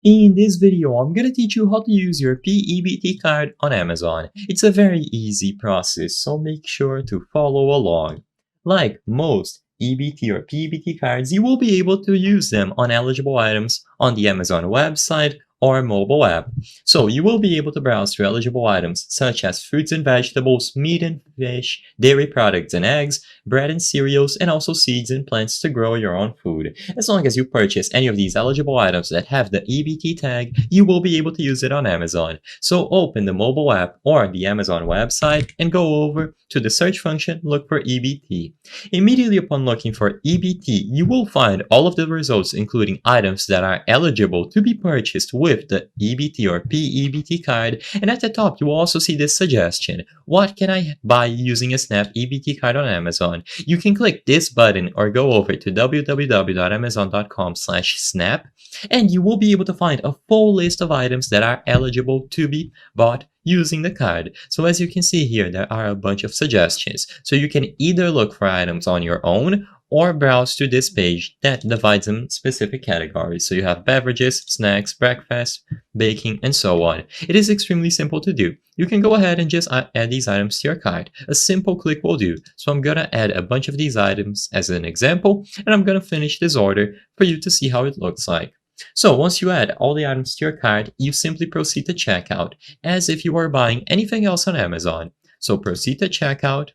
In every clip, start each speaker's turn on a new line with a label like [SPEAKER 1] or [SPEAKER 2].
[SPEAKER 1] In this video, I'm gonna teach you how to use your PEBT card on Amazon. It's a very easy process, so make sure to follow along. Like most EBT or PEBT cards, you will be able to use them on eligible items on the Amazon website or mobile app. So you will be able to browse through eligible items such as fruits and vegetables, meat and fish, dairy products and eggs, bread and cereals, and also seeds and plants to grow your own food. As long as you purchase any of these eligible items that have the EBT tag, you will be able to use it on Amazon. So open the mobile app or the Amazon website and go over to the search function, look for EBT. Immediately upon looking for EBT, you will find all of the results including items that are eligible to be purchased with the EBT or PEBT card, and at the top you will also see this suggestion: what can I buy using a SNAP EBT card on Amazon? You can click this button or go over to www.amazon.com/snap and you will be able to find a full list of items that are eligible to be bought using the card. So as you can see here, there are a bunch of suggestions. So you can either look for items on your own or browse to this page that divides them in specific categories. So you have beverages, snacks, breakfast, baking, and so on. It is extremely simple to do. You can go ahead and just add these items to your cart. A simple click will do. So I'm gonna add a bunch of these items as an example, and I'm gonna finish this order for you to see how it looks like. So once you add all the items to your cart, you simply proceed to checkout, as if you were buying anything else on Amazon. So proceed to checkout.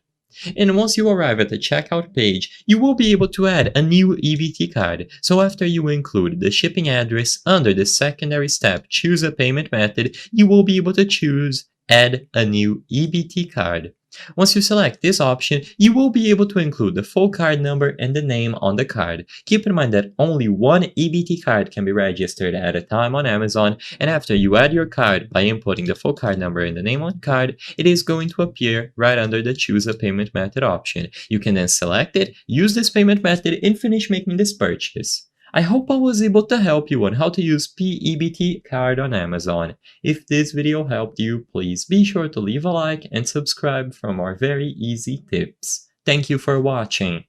[SPEAKER 1] And once you arrive at the checkout page, you will be able to add a new EBT card. So after you include the shipping address under the secondary step, choose a payment method, you will be able to choose add a new EBT card. Once you select this option, you will be able to include the full card number and the name on the card. Keep in mind that only one EBT card can be registered at a time on Amazon, and after you add your card by inputting the full card number and the name on the card, it is going to appear right under the choose a payment method option. You can then select it, use this payment method, and finish making this purchase. I hope I was able to help you on how to use PEBT card on Amazon. If this video helped you, please be sure to leave a like and subscribe for more very easy tips. Thank you for watching.